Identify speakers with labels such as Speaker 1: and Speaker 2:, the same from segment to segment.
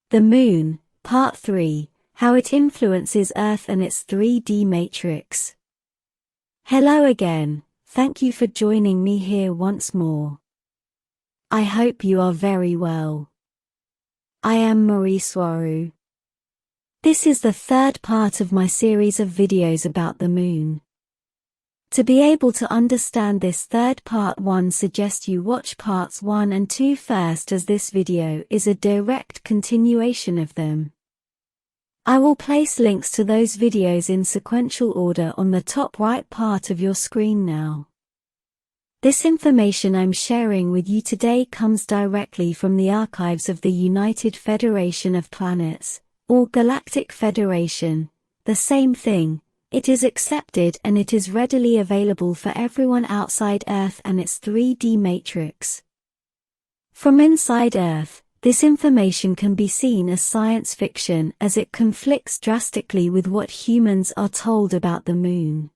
Speaker 1: The Moon, Part 3, How it Influences Earth and its 3D Matrix. Hello again, thank you for joining me here once more. I hope you are very well. I am Mari Swaruu. This is the third part of my series of videos about the Moon. To be able to understand this third part, one suggest you watch parts 1 and 2 first, as this video is a direct continuation of them. I will place links to those videos in sequential order on the top right part of your screen now. This information I'm sharing with you today comes directly from the archives of the United Federation of Planets, or Galactic Federation, the same thing. It is accepted and it is readily available for everyone outside Earth and its 3D matrix. From inside Earth, this information can be seen as science fiction, as it conflicts drastically with what humans are told about the Moon.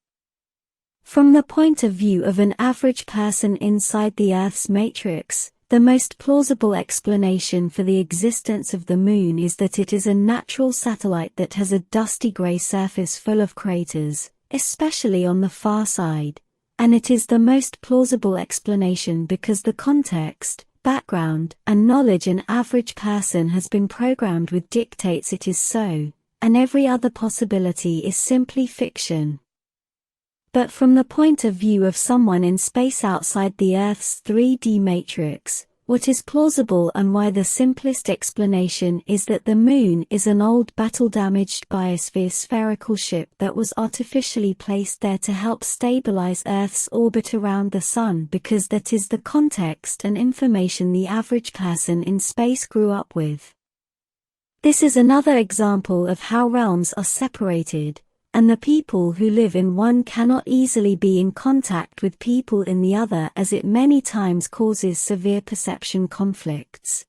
Speaker 1: From the point of view of an average person inside the Earth's matrix, the most plausible explanation for the existence of the Moon is that it is a natural satellite that has a dusty grey surface full of craters, especially on the far side, and it is the most plausible explanation because the context, background, and knowledge an average person has been programmed with dictates it is so, and every other possibility is simply fiction. But from the point of view of someone in space outside the Earth's 3D matrix, what is plausible and why the simplest explanation is that the Moon is an old battle-damaged biosphere spherical ship that was artificially placed there to help stabilize Earth's orbit around the Sun, because that is the context and information the average person in space grew up with. This is another example of how realms are separated, and the people who live in one cannot easily be in contact with people in the other, as it many times causes severe perception conflicts.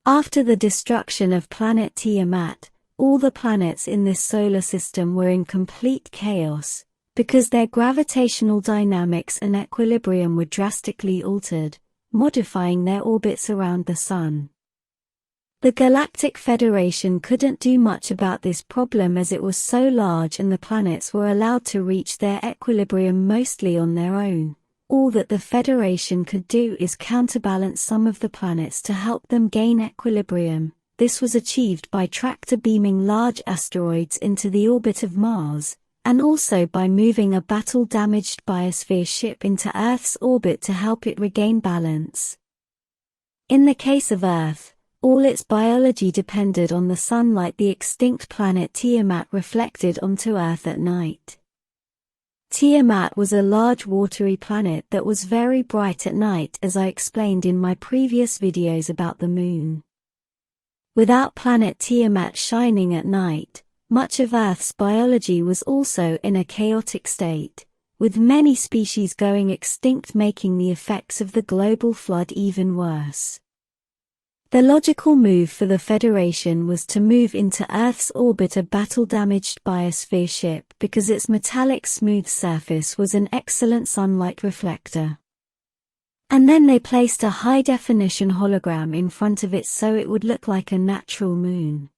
Speaker 1: After the destruction of planet Tiamat, all the planets in this solar system were in complete chaos, because their gravitational dynamics and equilibrium were drastically altered, modifying their orbits around the Sun. The Galactic Federation couldn't do much about this problem as it was so large and the planets were allowed to reach their equilibrium mostly on their own. All that the Federation could do is counterbalance some of the planets to help them gain equilibrium. This was achieved by tractor beaming large asteroids into the orbit of Mars, and also by moving a battle-damaged biosphere ship into Earth's orbit to help it regain balance. In the case of Earth, all its biology depended on the sunlight the extinct planet Tiamat reflected onto Earth at night. Tiamat was a large watery planet that was very bright at night, as I explained in my previous videos about the Moon. Without planet Tiamat shining at night, much of Earth's biology was also in a chaotic state, with many species going extinct, making the effects of the global flood even worse. The logical move for the Federation was to move into Earth's orbit a battle-damaged biosphere ship because its metallic smooth surface was an excellent sunlight reflector. And then they placed a high-definition hologram in front of it so it would look like a natural moon.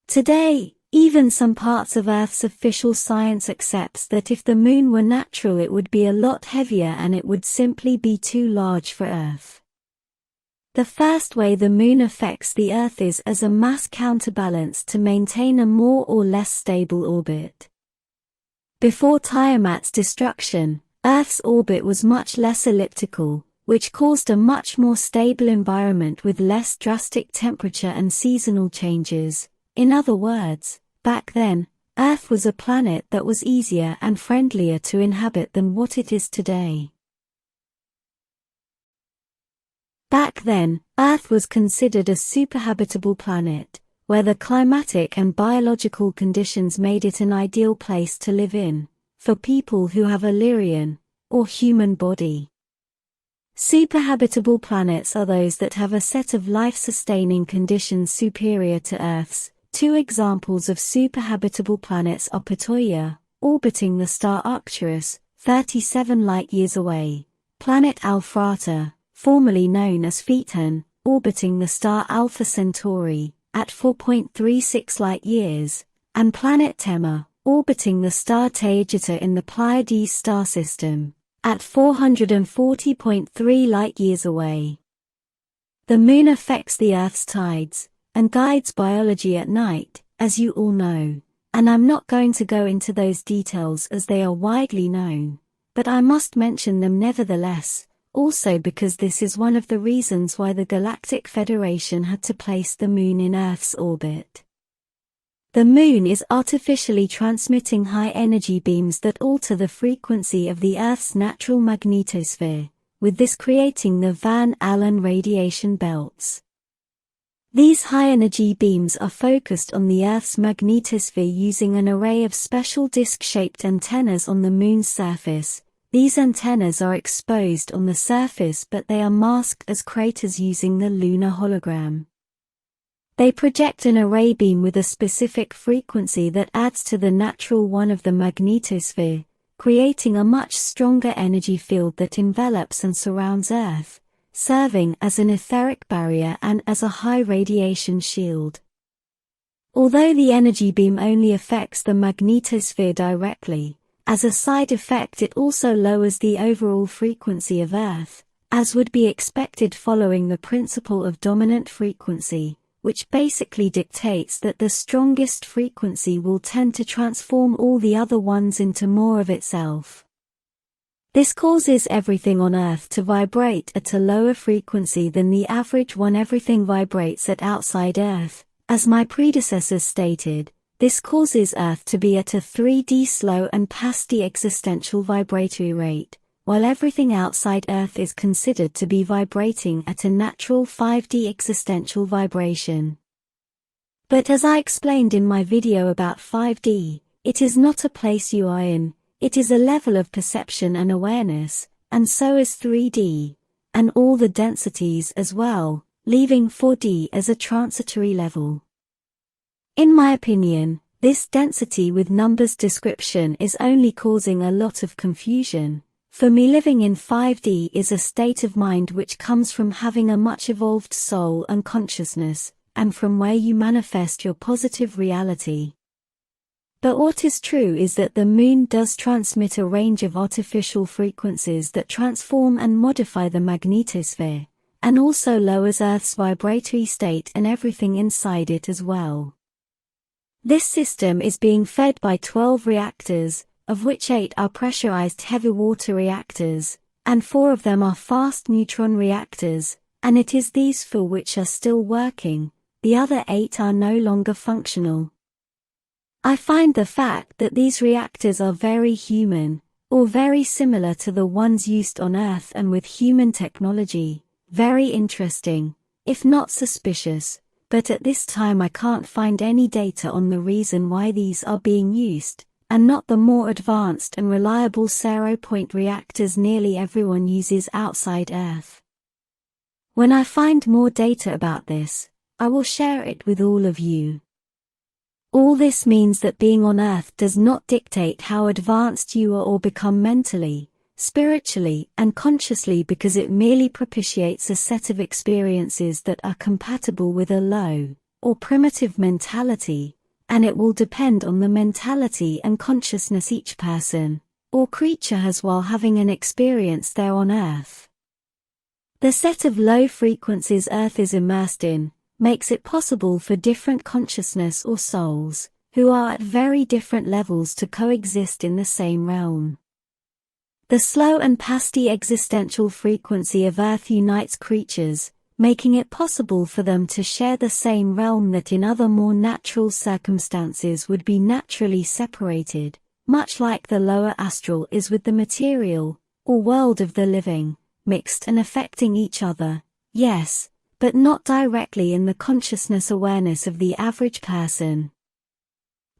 Speaker 1: Today, even some parts of Earth's official science accepts that if the Moon were natural it would be a lot heavier and it would simply be too large for Earth. The first way the Moon affects the Earth is as a mass counterbalance to maintain a more or less stable orbit. Before Tiamat's destruction, Earth's orbit was much less elliptical, which caused a much more stable environment with less drastic temperature and seasonal changes. In other words, back then, Earth was a planet that was easier and friendlier to inhabit than what it is today. Back then, Earth was considered a superhabitable planet, where the climatic and biological conditions made it an ideal place to live in, for people who have a Lyrian, or human body. Superhabitable planets are those that have a set of life-sustaining conditions superior to Earth's. Two examples of superhabitable planets are Ptoia, orbiting the star Arcturus, 37 light-years away, planet Alphrata, formerly known as Phaeton, orbiting the star Alpha Centauri, at 4.36 light-years, and planet Tema, orbiting the star Taygetean in the Pleiades star system, at 440.3 light-years away. The Moon affects the Earth's tides, and guides biology at night, as you all know, and I'm not going to go into those details as they are widely known, but I must mention them nevertheless, also because this is one of the reasons why the Galactic Federation had to place the Moon in Earth's orbit. The Moon is artificially transmitting high-energy beams that alter the frequency of the Earth's natural magnetosphere, with this creating the Van Allen radiation belts. These high-energy beams are focused on the Earth's magnetosphere using an array of special disc-shaped antennas on the Moon's surface. These antennas are exposed on the surface but they are masked as craters using the lunar hologram. They project an array beam with a specific frequency that adds to the natural one of the magnetosphere, creating a much stronger energy field that envelops and surrounds Earth, serving as an etheric barrier and as a high radiation shield. Although the energy beam only affects the magnetosphere directly, as a side effect it also lowers the overall frequency of Earth, as would be expected following the principle of dominant frequency, which basically dictates that the strongest frequency will tend to transform all the other ones into more of itself. This causes everything on Earth to vibrate at a lower frequency than the average one. Everything vibrates at outside Earth. As my predecessors stated, this causes Earth to be at a 3D slow and pasty existential vibratory rate, while everything outside Earth is considered to be vibrating at a natural 5D existential vibration. But as I explained in my video about 5D, it is not a place you are in, it is a level of perception and awareness, and so is 3D, and all the densities as well, leaving 4D as a transitory level. In my opinion, this density with numbers description is only causing a lot of confusion. For me, living in 5D is a state of mind which comes from having a much evolved soul and consciousness, and from where you manifest your positive reality. But what is true is that the Moon does transmit a range of artificial frequencies that transform and modify the magnetosphere, and also lowers Earth's vibratory state and everything inside it as well. This system is being fed by 12 reactors, of which 8 are pressurized heavy water reactors, and 4 of them are fast neutron reactors, and it is these 4 which are still working, the other 8 are no longer functional. I find the fact that these reactors are very human, or very similar to the ones used on Earth and with human technology, very interesting, if not suspicious, but at this time I can't find any data on the reason why these are being used, and not the more advanced and reliable zero-point reactors nearly everyone uses outside Earth. When I find more data about this, I will share it with all of you. All this means that being on Earth does not dictate how advanced you are or become mentally, spiritually, and consciously, because it merely propitiates a set of experiences that are compatible with a low, or primitive mentality, and it will depend on the mentality and consciousness each person, or creature has while having an experience there on Earth. The set of low frequencies Earth is immersed in, makes it possible for different consciousness or souls, who are at very different levels, to coexist in the same realm. The slow and pasty existential frequency of Earth unites creatures, making it possible for them to share the same realm that in other more natural circumstances would be naturally separated, much like the lower astral is with the material, or world of the living, mixed and affecting each other, yes, but not directly in the consciousness awareness of the average person.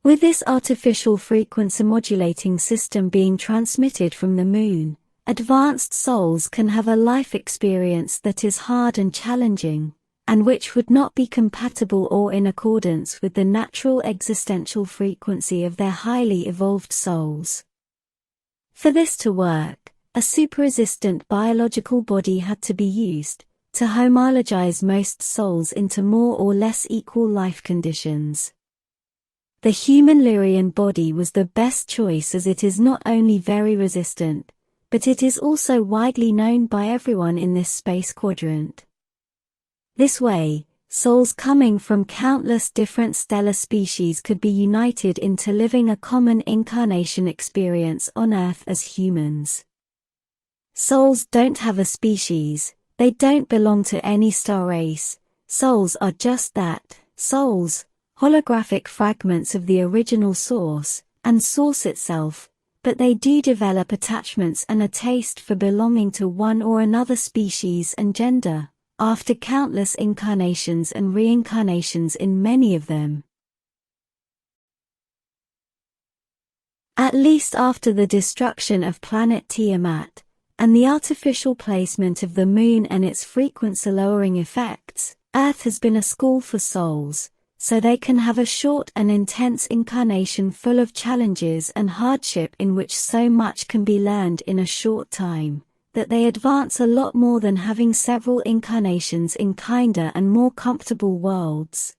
Speaker 1: With this artificial frequency modulating system being transmitted from the Moon, advanced souls can have a life experience that is hard and challenging, and which would not be compatible or in accordance with the natural existential frequency of their highly evolved souls. For this to work, a super-resistant biological body had to be used, to homologize most souls into more or less equal life conditions. The human Lyrian body was the best choice as it is not only very resistant, but it is also widely known by everyone in this space quadrant. This way, souls coming from countless different stellar species could be united into living a common incarnation experience on Earth as humans. Souls don't have a species, they don't belong to any star race. Souls are just that, souls, holographic fragments of the original source, and source itself, but they do develop attachments and a taste for belonging to one or another species and gender, after countless incarnations and reincarnations in many of them. At least after the destruction of planet Tiamat, and the artificial placement of the moon and its frequency-lowering effects, Earth has been a school for souls, so they can have a short and intense incarnation full of challenges and hardship in which so much can be learned in a short time, that they advance a lot more than having several incarnations in kinder and more comfortable worlds.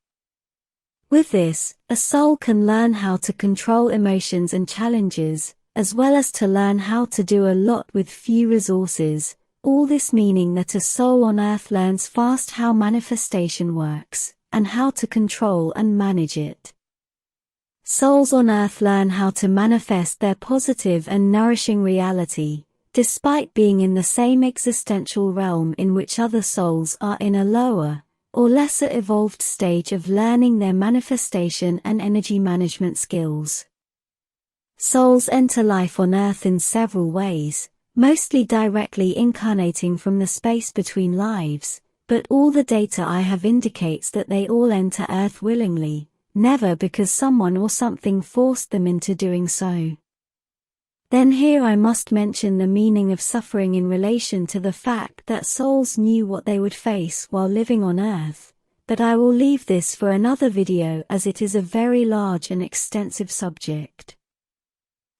Speaker 1: With this, a soul can learn how to control emotions and challenges, as well as to learn how to do a lot with few resources, all this meaning that a soul on Earth learns fast how manifestation works, and how to control and manage it. Souls on Earth learn how to manifest their positive and nourishing reality, despite being in the same existential realm in which other souls are in a lower, or lesser evolved stage of learning their manifestation and energy management skills. Souls enter life on Earth in several ways, mostly directly incarnating from the space between lives, but all the data I have indicates that they all enter Earth willingly, never because someone or something forced them into doing so. Then here I must mention the meaning of suffering in relation to the fact that souls knew what they would face while living on Earth, but I will leave this for another video as it is a very large and extensive subject.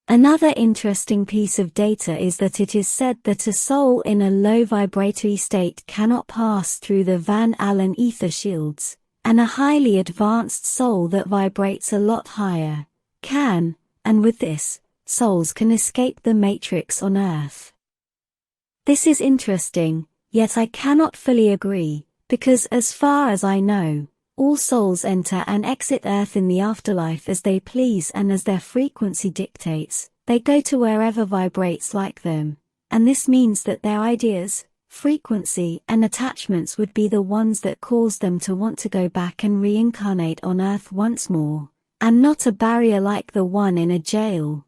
Speaker 1: Another interesting piece of data is that it is said that a soul in a low vibratory state cannot pass through the Van Allen ether shields, and a highly advanced soul that vibrates a lot higher can, and with this, souls can escape the matrix on Earth. This is interesting, yet I cannot fully agree, because as far as I know, all souls enter and exit Earth in the afterlife as they please and as their frequency dictates. They go to wherever vibrates like them, and this means that their ideas, frequency, and attachments would be the ones that cause them to want to go back and reincarnate on Earth once more, and not a barrier like the one in a jail.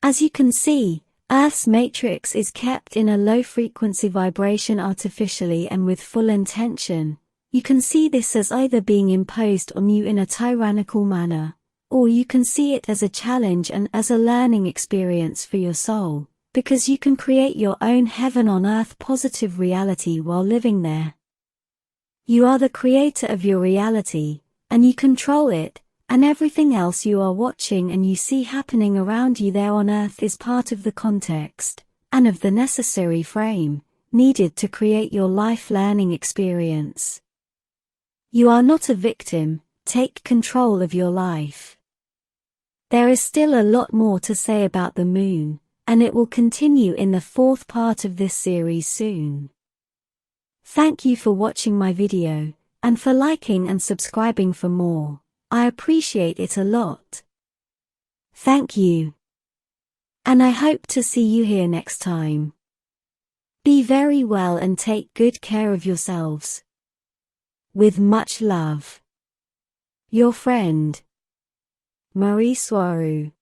Speaker 1: As you can see, Earth's matrix is kept in a low-frequency vibration artificially and with full intention. You can see this as either being imposed on you in a tyrannical manner, or you can see it as a challenge and as a learning experience for your soul, because you can create your own heaven on earth positive reality while living there. You are the creator of your reality, and you control it, and everything else you are watching and you see happening around you there on earth is part of the context, and of the necessary frame, needed to create your life learning experience. You are not a victim, take control of your life. There is still a lot more to say about the moon, and it will continue in the fourth part of this series soon. Thank you for watching my video, and for liking and subscribing for more. I appreciate it a lot. Thank you. And I hope to see you here next time. Be very well and take good care of yourselves. With much love. Your friend, Mari Swaruu.